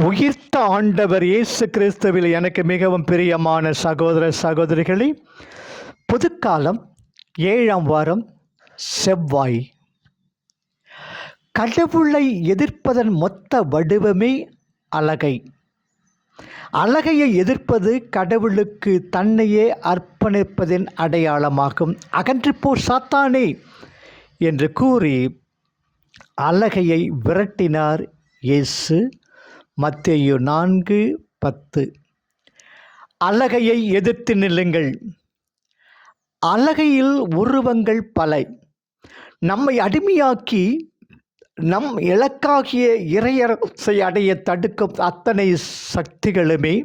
உயிர்த்த ஆண்டவர் இயேசு கிறிஸ்துவில் எனக்கு மிகவும் பிரியமான சகோதர சகோதரிகளே, புதுக்காலம் 7ஆம் வாரம் செவ்வாய். கடவுளை எதிர்ப்பதன் மொத்த வடிவமே அலகை. அலகையை எதிர்ப்பது கடவுளுக்கு தன்னையே அர்ப்பணிப்பதின் அடையாளமாகும். அகன்றுப்போ சாத்தானே என்று கூறி அலகையை விரட்டினார் இயேசு. மத்தேயு 4:10. அலகையை எதிர்த்து நில்லுங்கள். அலகையில் உருவங்கள் பல. நம்மை அடிமையாக்கி நம் இலக்காகிய இறையரசை அடைய தடுக்கும் அத்தனை சக்திகளுமே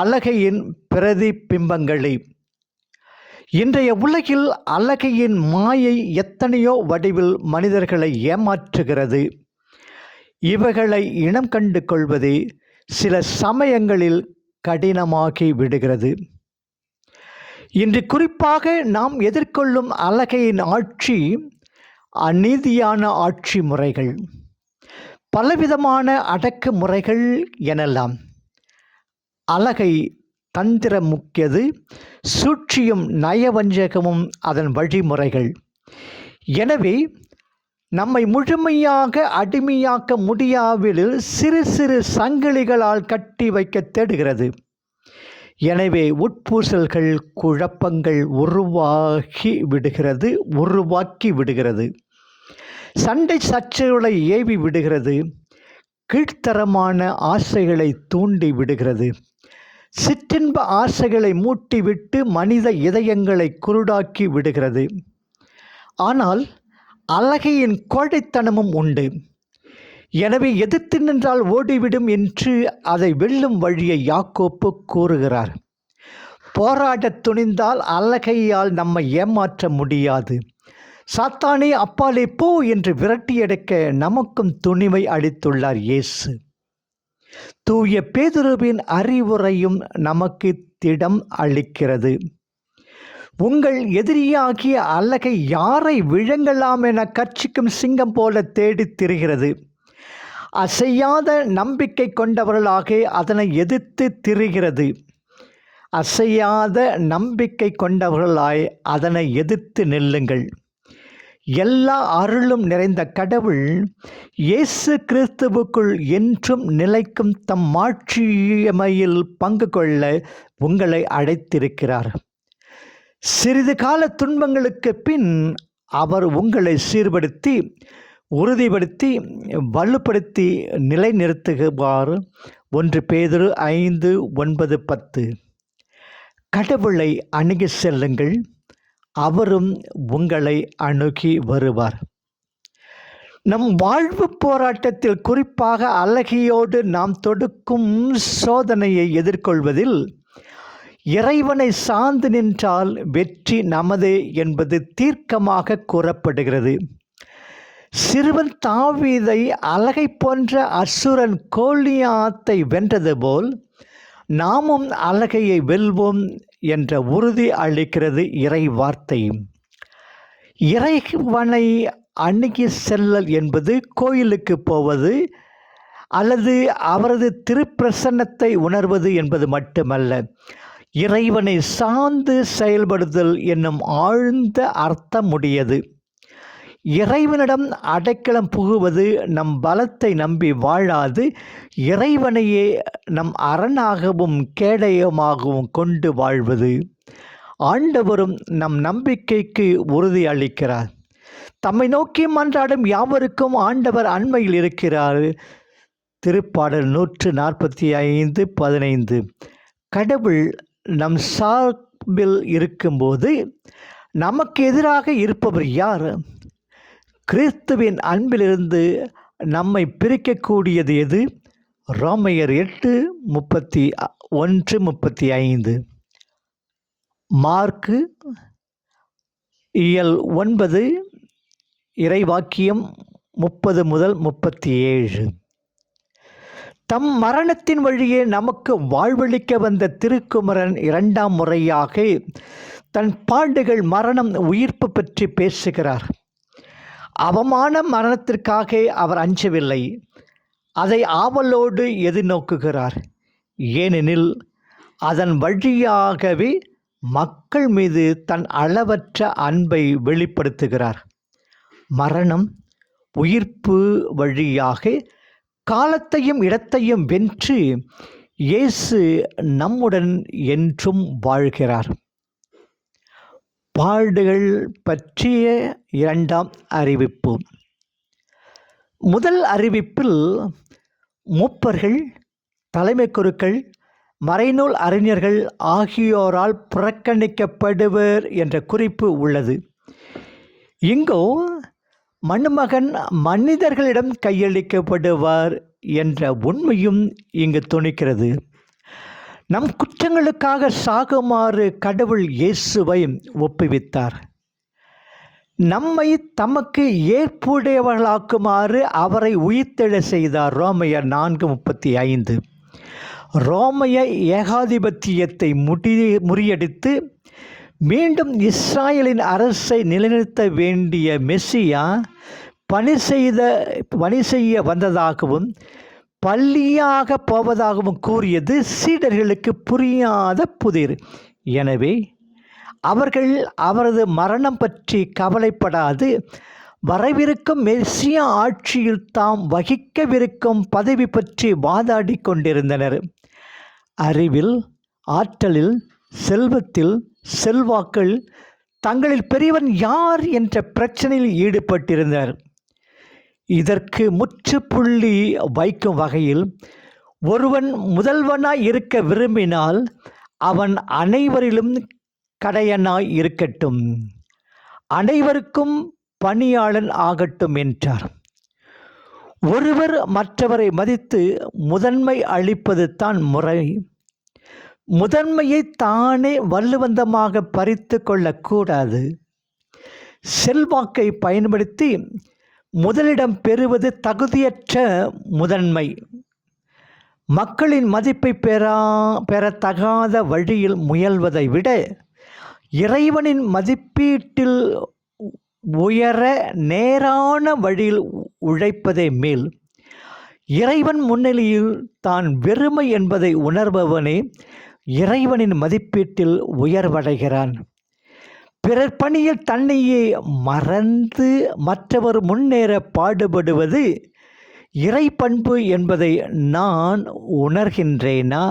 அலகையின் பிரதிபிம்பங்களே. இன்றைய உலகில் அலகையின் மாயை எத்தனையோ வடிவில் மனிதர்களை ஏமாற்றுகிறது. இவைகளை இனம் கண்டு கொள்வதே சில சமயங்களில் கடினமாகி விடுகிறது. இன்று குறிப்பாக நாம் எதிர்கொள்ளும் அலகையின் ஆட்சி அநீதியான ஆட்சி முறைகள், பலவிதமான அடக்கு முறைகள் எனலாம். அலகை தந்திரமுக்கியது, சூழ்ச்சியும் நயவஞ்சகமும் அதன் வழிமுறைகள். எனவே நம்மை முழுமையாக அடிமையாக்க முடியாவில் சிறு சிறு சங்கிலிகளால் கட்டி வைக்க தேடுகிறது. எனவே உட்பூசல்கள், குழப்பங்கள் உருவாக்கி விடுகிறது. சண்டை சச்சரவுகளை ஏவி விடுகிறது. கீழ்த்தரமான ஆசைகளை தூண்டி விடுகிறது. சிற்றின்ப ஆசைகளை மூட்டிவிட்டு மனித இதயங்களை குருடாக்கி விடுகிறது. ஆனால் அலகையின் கோழைத்தனமும் உண்டு. எனவே எதிர்த்து நின்றால் ஓடிவிடும் என்று அதை வெல்லும் வழியை யாக்கோப்பு கூறுகிறார். போராடத் துணிந்தால் அலகையால் நம்மை ஏமாற்ற முடியாது. சாத்தானே அப்பாலே போ என்று விரட்டியடிக்க நமக்கும் துணிவை அளித்துள்ளார் இயேசு. தூய பேதுருவின் அறிவுரையும் நமக்கு திடம் அளிக்கிறது. உங்கள் எதிரியாகிய அலகை யாரை விழுங்கலாம் என கர்ச்சிக்கும் சிங்கம் போல தேடித் திரிகிறது. அசையாத நம்பிக்கை கொண்டவர்களாக அதனை எதிர்த்து திரிகிறது. அசையாத நம்பிக்கை கொண்டவர்களாய் அதனை எதிர்த்து நில்லுங்கள். எல்லா அருளும் நிறைந்த கடவுள் இயேசு கிறிஸ்துவுக்குள் என்றும் நிலைக்கும் தம் மாட்சிமையில் பங்கு கொள்ள உங்களை அழைத்திருக்கிறார். சிறிது கால துன்பங்களுக்கு பின் அவர் உங்களை சீர்படுத்தி, உறுதிப்படுத்தி, வலுப்படுத்தி நிலைநிறுத்துவார். 1 பேதுரு 5:9-10. கடவுளை அணுகி செல்லுங்கள், அவரும் உங்களை அணுகி வருவார். நம் வாழ்வு போராட்டத்தில் குறிப்பாக அலகையோடு நாம் தொடுக்கும் சோதனையை எதிர்கொள்வதில் இறைவனை சார்ந்து நின்றால் வெற்றி நமதே என்பது தீர்க்கமாக கூறப்படுகிறது. சிறுவன் தாவீதை அலகை போன்ற அசுரன் கோலியாத்தை வென்றது போல் நாமும் அலகையை வெல்வோம் என்ற உறுதி அளிக்கிறது இறை வார்த்தை. இறைவனை அணுகி செல்லல் என்பது கோயிலுக்கு போவது அல்லது அவரது திருப்பிரசன்னத்தை உணர்வது என்பது மட்டுமல்ல. இறைவனை சார்ந்து செயல்படுதல் என்னும் ஆழ்ந்த அர்த்தமுடையது. இறைவனிடம் அடைக்கலம் புகுவது நம் பலத்தை நம்பி வாழாது, இறைவனையே நம் அரணாகவும் கேடயமாகவும் கொண்டு வாழ்வது. ஆண்டவரும் நம் நம்பிக்கைக்கு உறுதி அளிக்கிறார். தம்மை நோக்கி மன்றாடும் யாவருக்கும் ஆண்டவர் அண்மையில் இருக்கிறார். திருப்பாடல் 145:15. கடவுள் நம் சார்பில் இருக்கும்போது நமக்கு எதிராக இருப்பவர் யார்? கிறிஸ்துவின் அன்பிலிருந்து நம்மை பிரிக்கக்கூடியது எது? ரோமையர் 8:31-35. மார்க்கு 9 இறைவாக்கியம் 30-37. தம் மரணத்தின் வழியே நமக்கு வாழ்வளிக்க வந்த திருக்குமரன் 2ஆம் முறையாக தன் பாடுகள், மரணம், உயிர்ப்பு பற்றி பேசுகிறார். அவமான மரணத்திற்காக அவர் அஞ்சவில்லை. அதை ஆவலோடு எதிர்நோக்குகிறார். ஏனெனில் அதன் வழியாகவே மக்கள் மீது தன் அளவற்ற அன்பை வெளிப்படுத்துகிறார். மரணம் உயிர்ப்பு வழியாக காலத்தையும் இடத்தையும் வென்று இயேசு நம்முடன் என்றும் வாழ்கிறார். பாடுகள் பற்றிய இரண்டாம் அறிவிப்பு. முதல் அறிவிப்பில் மூப்பர்கள், தலைமை குருக்கள், மறைநூல் அறிஞர்கள் ஆகியோரால் புறக்கணிக்கப்படுவர் என்ற குறிப்பு உள்ளது. இங்கோ மணமகன் மனிதர்களிடம் கையளிக்கப்படுவார் என்ற உண்மையும் இங்கு துணிக்கிறது. நம் குற்றங்களுக்காக சாகுமாறு கடவுள் இயேசுவை ஒப்புவித்தார். நம்மை தமக்கு ஏற்புடையவர்களாக்குமாறு அவரை உயிர்த்தெழ செய்தார். ரோமையர் 4:35. ரோமைய ஏகாதிபத்தியத்தை முறியடித்து மீண்டும் இஸ்ராயலின் அரசை நிலைநிறுத்த வேண்டிய மெசியா பணி செய்ய வந்ததாகவும் பள்ளியாக போவதாகவும் கூறியது சீடர்களுக்கு புரியாத புதிர். எனவே அவர்கள் அவரது மரணம் பற்றி கவலைப்படாது வரவிருக்கும் மெசியா ஆட்சியில் தாம் வகிக்கவிருக்கும் பதவி பற்றி வாதாடி கொண்டிருந்தனர். அறிவில், ஆற்றலில், செல்வத்தில், செல்வாக்கள், தங்களில் பெரியவன் யார் என்ற பிரச்சனையில் ஈடுபட்டிருந்தனர். இதற்கு முற்றுப்புள்ளி வைக்கும் வகையில் ஒருவன் முதல்வனாய் இருக்க விரும்பினால் அவன் அனைவரிலும் கடையனாய் இருக்கட்டும், அனைவருக்கும் பணியாளன் ஆகட்டும் என்றார். ஒருவர் மற்றவரை மதித்து முதன்மை அளிப்பது தான் முறை. முதன்மையை தானே வலுவந்தமாக பறித்து கொள்ளக்கூடாது. செல்வாக்கை பயன்படுத்தி முதலிடம் பெறுவது தகுதியற்ற முதன்மை. மக்களின் மதிப்பை பெறத்தகாத வழியில் முயல்வதை விட இறைவனின் மதிப்பீட்டில் உயர நேரான வழியில் உழைப்பதே மேல். இறைவன் முன்னிலையில் தான் வெறுமை என்பதை உணர்பவனே இறைவனின் மதிப்பீட்டில் உயர்வடைகிறான். பிறர் பணியில் தன்னையே மறந்து மற்றவர் முன்னேற பாடுபடுவது இறை பண்பு என்பதை நான் உணர்கின்றேனா?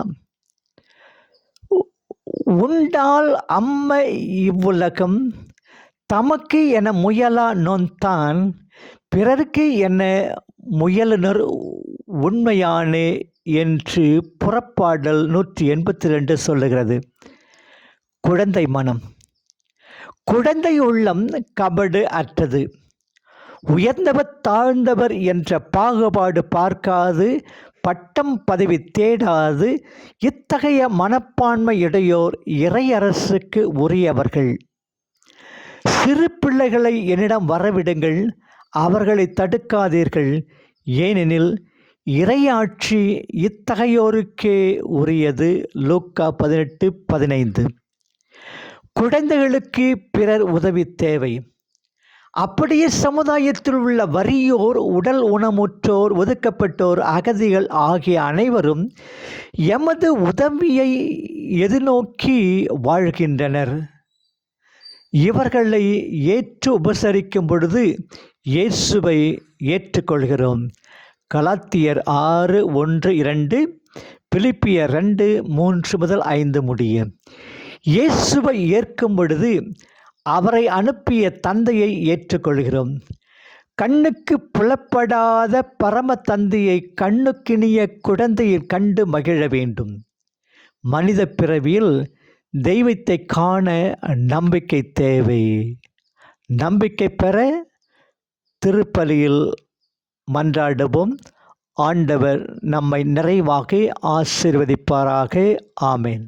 உண்டால் அம்மை இவ்வுலகம் தமக்கு என முயலா நோன்தான் பிறருக்கு என முயலுனர் உண்மையானே என்று புறப்பாடல் 182 சொல்லுகிறது. குழந்தை மனம். குழந்தை உள்ளம் கபடு அற்றது. உயர்ந்தவர் தாழ்ந்தவர் என்ற பாகுபாடு பார்க்காது, பட்டம் பதவி தேடாது, இத்தகைய மனப்பான்மை இடையோர் இறையரசுக்கு உரியவர்கள். சிறு பிள்ளைகளை என்னிடம் வரவிடுங்கள், அவர்களை தடுக்காதீர்கள், ஏனெனில் இறையாட்சி இத்தகையோருக்கே உரியது. லூக்கா 18:15. குழந்தைகளுக்கு பிறர் உதவி தேவை. அப்படியே சமுதாயத்தில் உள்ள வறியோர், உடல் ஊனமுற்றோர், ஒதுக்கப்பட்டோர், அகதிகள் ஆகிய அனைவரும் எமது உதவியை எதிர்நோக்கி வாழ்கின்றனர். இவர்களை ஏற்று உபசரிக்கும் பொழுது இயேசுவை ஏற்றுக்கொள்கிறோம். கலாத்தியர் 6:1-2, பிலிப்பியர் 2:3-5 முடிய. இயேசுவை ஏற்கும் பொழுது அவரை அனுப்பிய தந்தையை ஏற்றுக்கொள்கிறோம். கண்ணுக்கு புலப்படாத பரம தந்தையை கண்ணுக்கினிய குழந்தையில் கண்டு மகிழ வேண்டும். மனித பிறவியில் தெய்வத்தை காண நம்பிக்கை தேவை. நம்பிக்கை பெற திருப்பலியில் மன்றாடுவோம். ஆண்டவர் நம்மை நிறைவாக ஆசீர்வதிப்பாராக. ஆமேன்.